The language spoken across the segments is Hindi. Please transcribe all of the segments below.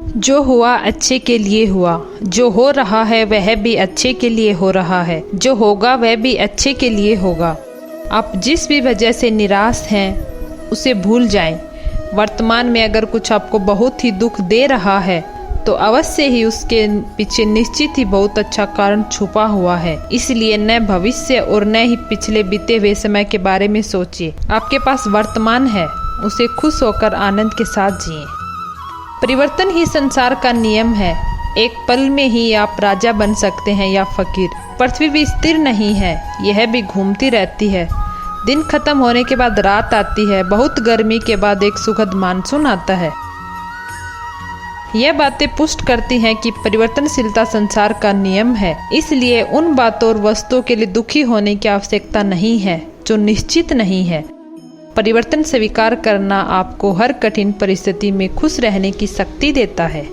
जो हुआ अच्छे के लिए हुआ, जो हो रहा है वह भी अच्छे के लिए हो रहा है, जो होगा वह भी अच्छे के लिए होगा। आप जिस भी वजह से निराश हैं उसे भूल जाएं। वर्तमान में अगर कुछ आपको बहुत ही दुख दे रहा है तो अवश्य ही उसके पीछे निश्चित ही बहुत अच्छा कारण छुपा हुआ है। इसलिए न भविष्य और न ही पिछले बीते हुए समय के बारे में सोचिए। आपके पास वर्तमान है, उसे खुश होकर आनंद के साथ जिए। परिवर्तन ही संसार का नियम है। एक पल में ही आप राजा बन सकते हैं या फकीर। पृथ्वी भी स्थिर नहीं है, यह भी घूमती रहती है। दिन खत्म होने के बाद रात आती है, बहुत गर्मी के बाद एक सुखद मानसून आता है। यह बातें पुष्ट करती हैं कि परिवर्तनशीलता संसार का नियम है। इसलिए उन बातों और वस्तुओं के लिए दुखी होने की आवश्यकता नहीं है जो निश्चित नहीं है। परिवर्तन स्वीकार करना आपको हर कठिन परिस्थिति में खुश रहने की शक्ति देता है।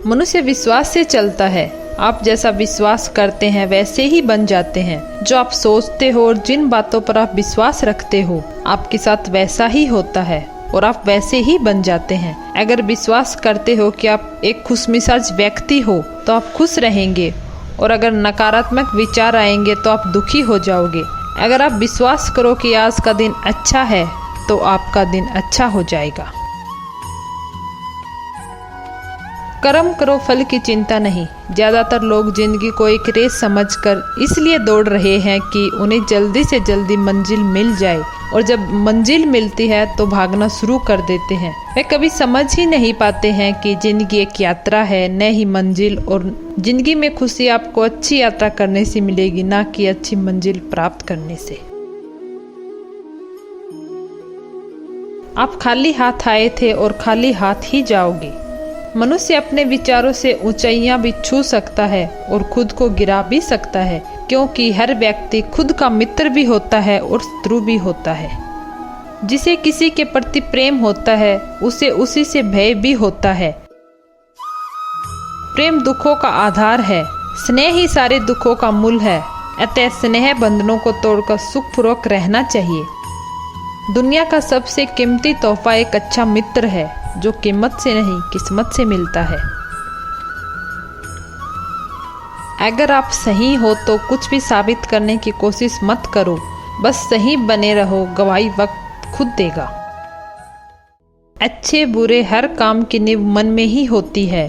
मनुष्य विश्वास से चलता है। आप जैसा विश्वास करते हैं वैसे ही बन जाते हैं। जो आप सोचते हो और जिन बातों पर आप विश्वास रखते हो आपके साथ वैसा ही होता है और आप वैसे ही बन जाते हैं। अगर विश्वास करते हो कि आप एक खुशमिजाज व्यक्ति हो तो आप खुश रहेंगे, और अगर नकारात्मक विचार आएंगे तो आप दुखी हो जाओगे। अगर आप विश्वास करो कि आज का दिन अच्छा है तो आपका दिन अच्छा हो जाएगा। कर्म करो, फल की चिंता नहीं। ज़्यादातर लोग जिंदगी को एक रेस समझकर इसलिए दौड़ रहे हैं कि उन्हें जल्दी से जल्दी मंजिल मिल जाए, और जब मंजिल मिलती है तो भागना शुरू कर देते हैं। वे कभी समझ ही नहीं पाते हैं कि जिंदगी एक यात्रा है, न ही मंजिल। और जिंदगी में खुशी आपको अच्छी यात्रा करने से मिलेगी, ना कि अच्छी मंजिल प्राप्त करने से। आप खाली हाथ आए थे और खाली हाथ ही जाओगे। मनुष्य अपने विचारों से ऊंचाइयां भी छू सकता है और खुद को गिरा भी सकता है, क्योंकि हर व्यक्ति खुद का मित्र भी होता है और शत्रु भी होता है। जिसे किसी के प्रति प्रेम होता है उसे उसी से भय भी होता है। प्रेम दुखों का आधार है, स्नेह ही सारे दुखों का मूल है। अतः स्नेह बंधनों को तोड़कर सुखपूर्वक रहना चाहिए। दुनिया का सबसे कीमती तोहफा एक अच्छा मित्र है, जो कीमत से नहीं किस्मत से मिलता है। अगर आप सही हो तो कुछ भी साबित करने की कोशिश मत करो, बस सही बने रहो। गवाही वक्त खुद देगा। अच्छे बुरे हर काम की नींव मन में ही होती है।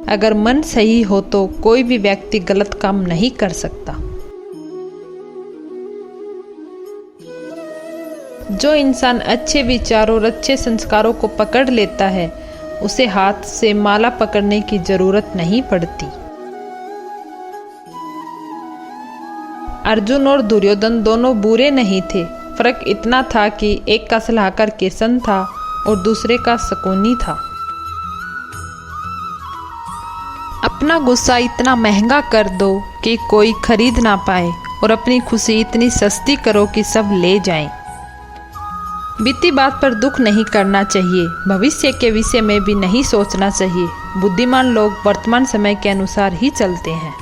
अगर मन सही हो तो कोई भी व्यक्ति गलत काम नहीं कर सकता। जो इंसान अच्छे विचारों और अच्छे संस्कारों को पकड़ लेता है उसे हाथ से माला पकड़ने की जरूरत नहीं पड़ती। अर्जुन और दुर्योधन दोनों बुरे नहीं थे। फर्क इतना था कि एक का सलाहकार किशन था और दूसरे का शकुनी था। अपना गुस्सा इतना महंगा कर दो कि कोई खरीद ना पाए, और अपनी खुशी इतनी सस्ती करो कि सब ले जाएं। बीती बात पर दुख नहीं करना चाहिए, भविष्य के विषय में भी नहीं सोचना चाहिए। बुद्धिमान लोग वर्तमान समय के अनुसार ही चलते हैं।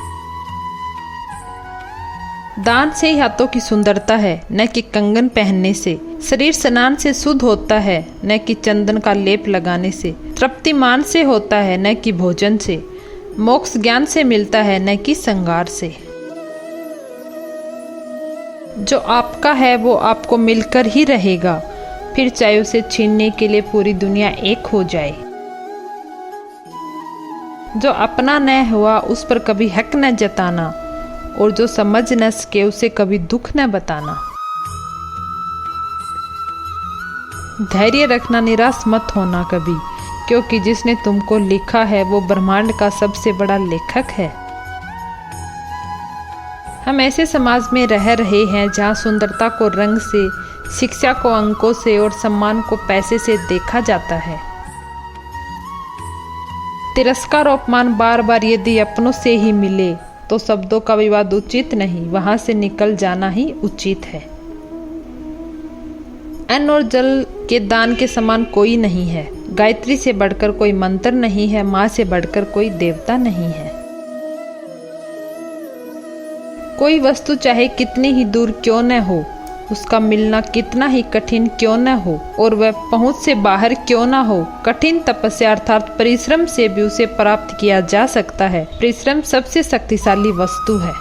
दान से ही हाथों की सुंदरता है, न कि कंगन पहनने से। शरीर स्नान से शुद्ध होता है, न कि चंदन का लेप लगाने से। तृप्ति मान से होता है, न कि भोजन से। मोक्ष ज्ञान से मिलता है, न कि श्रृंगार से। जो आपका है वो आपको मिलकर ही रहेगा, फिर चाहे उसे छीनने के लिए पूरी दुनिया एक हो जाए। जो अपना न हुआ उस पर कभी हक न जताना, और जो समझ न सके उसे कभी दुख न बताना। धैर्य रखना, निराश मत होना कभी, क्योंकि जिसने तुमको लिखा है वो ब्रह्मांड का सबसे बड़ा लेखक है। हम ऐसे समाज में रह रहे हैं जहाँ सुंदरता को रंग से, शिक्षा को अंकों से और सम्मान को पैसे से देखा जाता है। तिरस्कार और अपमान बार बार यदि अपनों से ही मिले तो शब्दों का विवाद उचित नहीं, वहां से निकल जाना ही उचित है। अन्न और जल के दान के समान कोई नहीं है। गायत्री से बढ़कर कोई मंत्र नहीं है, माँ से बढ़कर कोई देवता नहीं है। कोई वस्तु चाहे कितनी ही दूर क्यों न हो, उसका मिलना कितना ही कठिन क्यों न हो और वह पहुंच से बाहर क्यों न हो, कठिन तपस्या अर्थात परिश्रम से भी उसे प्राप्त किया जा सकता है। परिश्रम सबसे शक्तिशाली वस्तु है।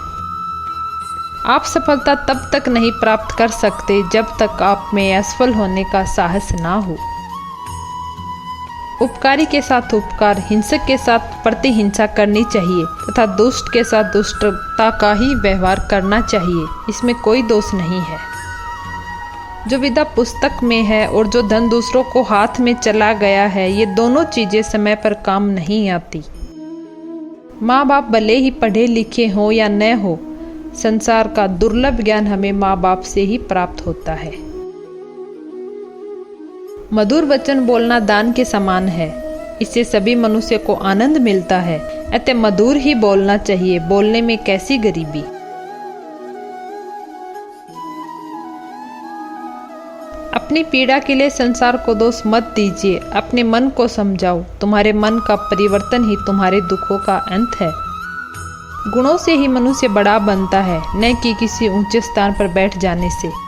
आप सफलता तब तक नहीं प्राप्त कर सकते जब तक आप में असफल होने का साहस ना हो। उपकारी के साथ उपकार, हिंसक के साथ प्रतिहिंसा करनी चाहिए तथा दुष्ट के साथ दुष्टता का ही व्यवहार करना चाहिए। इसमें कोई दोष नहीं है। जो विद्या पुस्तक में है और जो धन दूसरों को हाथ में चला गया है, ये दोनों चीजें समय पर काम नहीं आती। माँ बाप भले ही पढ़े लिखे हों या न हो, संसार का दुर्लभ ज्ञान हमें माँ बाप से ही प्राप्त होता है। मधुर वचन बोलना दान के समान है। इससे सभी मनुष्य को आनंद मिलता है। अतः मधुर ही बोलना चाहिए। बोलने में कैसी गरीबी। अपनी पीड़ा के लिए संसार को दोष मत दीजिए। अपने मन को समझाओ। तुम्हारे मन का परिवर्तन ही तुम्हारे दुखों का अंत है। गुणों से ही मनुष्य बड़ा बनता है, न कि किसी ऊंचे स्थान पर बैठ जाने से।